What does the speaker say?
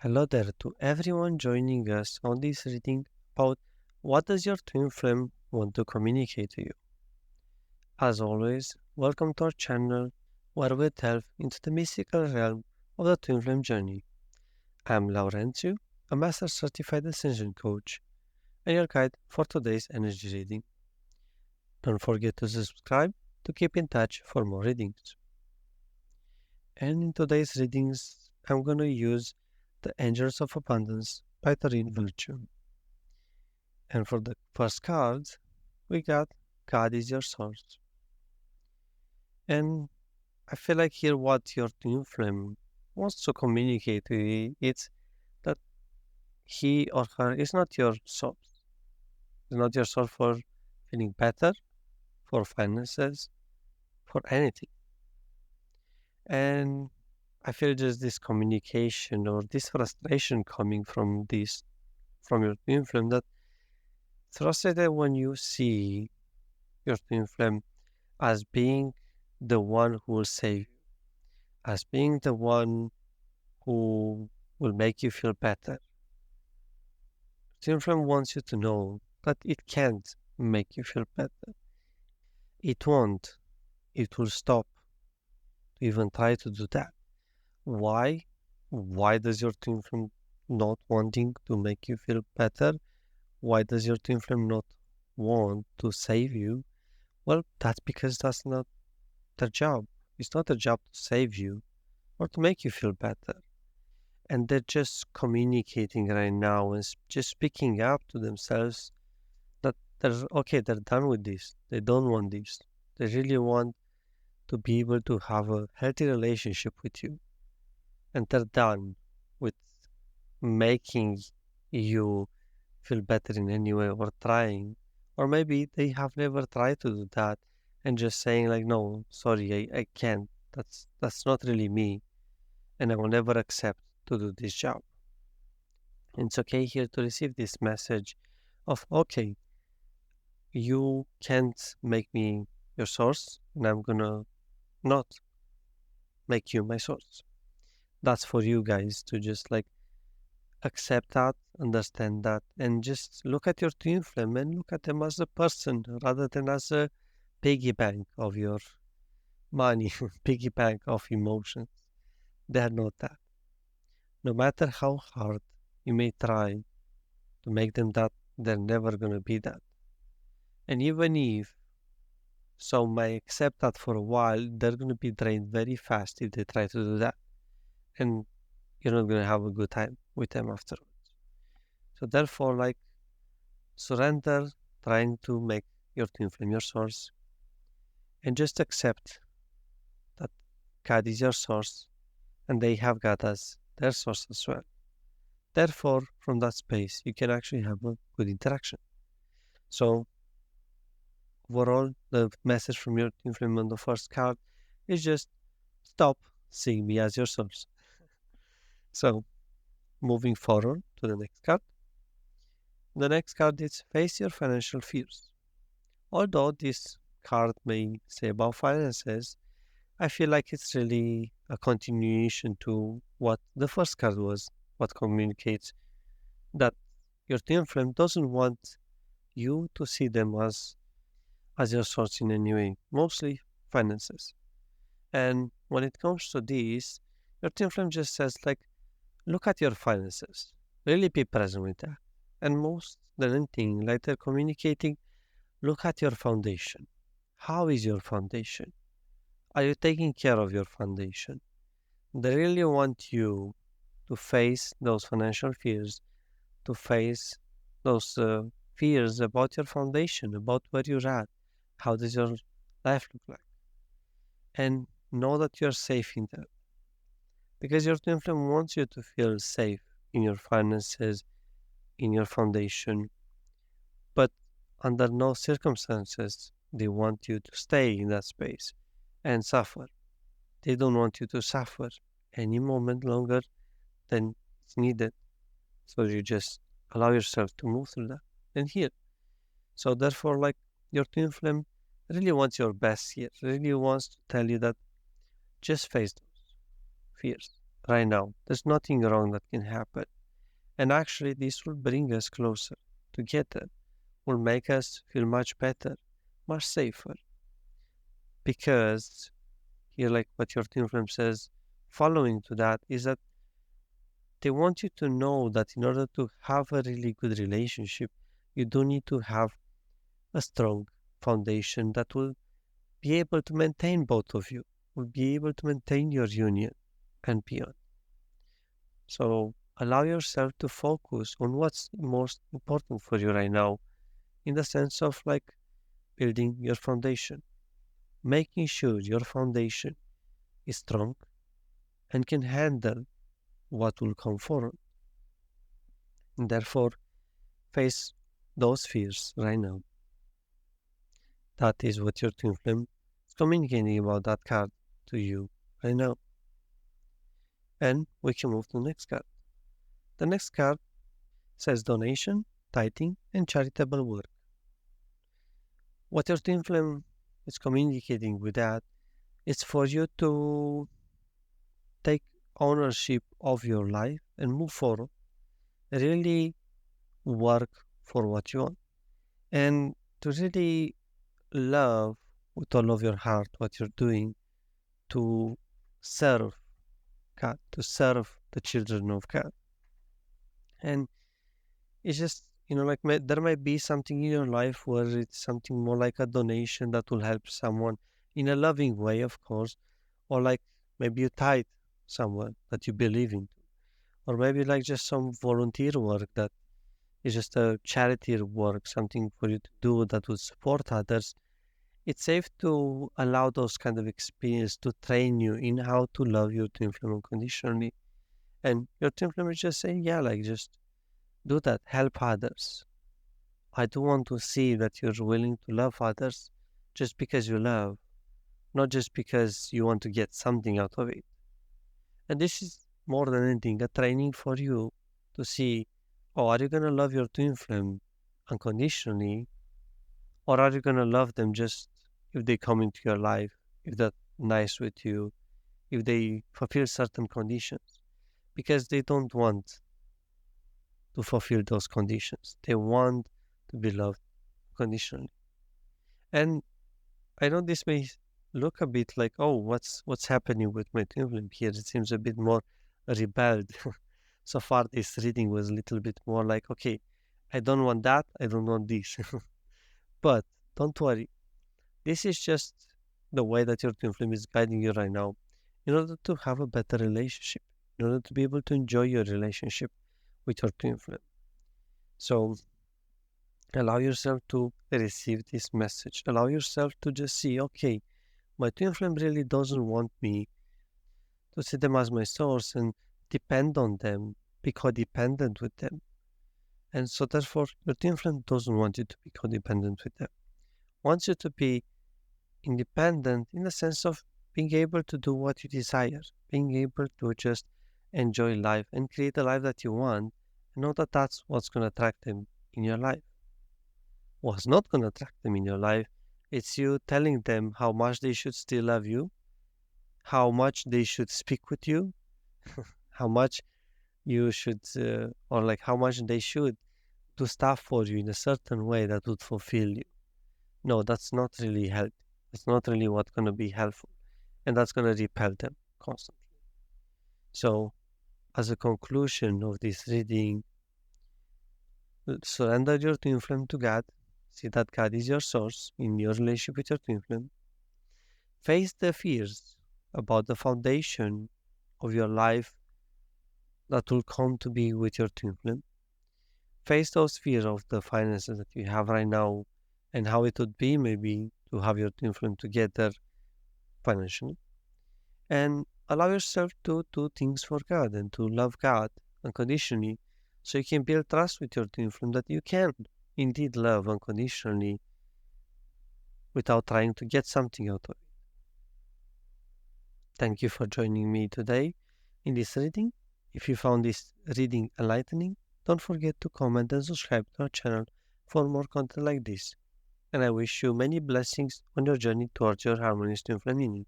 Hello there to everyone joining us on this reading about what does your twin flame want to communicate to you. As always, welcome to our channel where we delve into the mystical realm of the twin flame journey. I'm Laurentiu, a master certified ascension coach and your guide for today's energy reading. Don't forget to subscribe to keep in touch for more readings. And in today's readings, I'm going to use the Angels of Abundance by Doreen Virtue. And for the first card, we got God is your source. And I feel like here what your twin flame wants to communicate to you is that he or her is not your source. It's not your source for feeling better, for finances, for anything. And I feel just this communication or this frustration coming from from your twin flame that frustrated when you see your twin flame as being the one who will save you, as being the one who will make you feel better. Twin flame wants you to know that it can't make you feel better. It won't. It will stop to even try to do that. Why? Why does your twin flame not wanting to make you feel better? Why does your twin flame not want to save you? Well, that's because that's not their job. It's not their job to save you or to make you feel better. And they're just communicating right now and just speaking up to themselves that they're okay, they're done with this. They don't want this. They really want to be able to have a healthy relationship with you. And they're done with making you feel better in any way or trying. Or maybe they have never tried to do that and just saying like, no, sorry, I can't. That's not really me. And I will never accept to do this job. And it's okay here to receive this message of, okay, you can't make me your source, and I'm gonna not make you my source. That's for you guys to just like accept that, understand that, and just look at your twin flame and look at them as a person rather than as a piggy bank of your money, piggy bank of emotions. They are not that. No matter how hard you may try to make them that, they're never gonna be that. And even if some may accept that for a while, they're gonna be drained very fast if they try to do that. And you're not gonna have a good time with them afterwards. So therefore, like surrender trying to make your twin flame your source and just accept that God is your source and they have got us their source as well. Therefore, from that space, you can actually have a good interaction. So overall, the message from your twin flame on the first card is just stop seeing me as your source. So moving forward to the next card. The next card is face your financial fears. Although this card may say about finances, I feel like it's really a continuation to what the first card was, what communicates that your twin flame doesn't want you to see them as your source in any way, mostly finances. And when it comes to this, your twin flame just says like, look at your finances, really be present with that. And most than anything, like they're communicating, look at your foundation. How is your foundation? Are you taking care of your foundation? They really want you to face those financial fears, to face those fears about your foundation, about where you're at, how does your life look like, and know that you're safe in that. Because your twin flame wants you to feel safe in your finances, in your foundation, but under no circumstances they want you to stay in that space and suffer. They don't want you to suffer any moment longer than it's needed. So you just allow yourself to move through that and heal. So therefore, like your twin flame really wants your best here, really wants to tell you that just face those fears right now. There's nothing wrong that can happen. And actually, this will bring us closer together, will make us feel much better, much safer. Because here, like what your twin flame says, following to that is that they want you to know that in order to have a really good relationship, you do need to have a strong foundation that will be able to maintain both of you, will be able to maintain your union and beyond. So allow yourself to focus on what's most important for you right now, in the sense of like building your foundation, making sure your foundation is strong and can handle what will come forward. And therefore, face those fears right now. That is what your twin flame is communicating about that card to you right now. And we can move to the next card. The next card says donation, tithing, and charitable work. What your twin flame is communicating with that is for you to take ownership of your life and move forward. Really work for what you want. And to really love with all of your heart what you're doing, to serve God, to serve the children of God. And it's just, like there might be something in your life where it's something more like a donation that will help someone in a loving way, of course, or like maybe you tithe someone that you believe in, or maybe like just some volunteer work that is just a charity work, something for you to do that will support others. It's safe to allow those kind of experience to train you in how to love your twin flame unconditionally. And your twin flame is just saying, yeah, like just do that, help others. I do want to see that you're willing to love others just because you love, not just because you want to get something out of it. And this is more than anything a training for you to see, oh, are you going to love your twin flame unconditionally, or are you going to love them just if they come into your life, if they're nice with you, if they fulfill certain conditions? Because they don't want to fulfill those conditions. They want to be loved conditionally. And I know this may look a bit like, oh, what's happening with my twin flame here? It seems a bit more rebelled. So far, this reading was a little bit more like, okay, I don't want that, I don't want this. But don't worry, this is just the way that your twin flame is guiding you right now in order to have a better relationship, in order to be able to enjoy your relationship with your twin flame. So allow yourself to receive this message. Allow yourself to just see, okay, my twin flame really doesn't want me to see them as my source and depend on them, be codependent with them. And so therefore your twin flame doesn't want you to be codependent with them. Wants you to be independent in the sense of being able to do what you desire, being able to just enjoy life and create the life that you want, and know that that's what's going to attract them in your life. What's not going to attract them in your life, it's you telling them how much they should still love you, how much they should speak with you, how much you should, or like how much they should do stuff for you in a certain way that would fulfill you. No, that's not really healthy. It's not really what's going to be helpful. And that's going to repel them constantly. So, as a conclusion of this reading, surrender your twin flame to God. See that God is your source in your relationship with your twin flame. Face the fears about the foundation of your life that will come to be with your twin flame. Face those fears of the finances that you have right now and how it would be maybe to have your twin flame together financially. And allow yourself to do things for God and to love God unconditionally so you can build trust with your twin flame that you can indeed love unconditionally without trying to get something out of it. Thank you for joining me today in this reading. If you found this reading enlightening, don't forget to comment and subscribe to our channel for more content like this. And I wish you many blessings on your journey towards your harmonious twin flame union.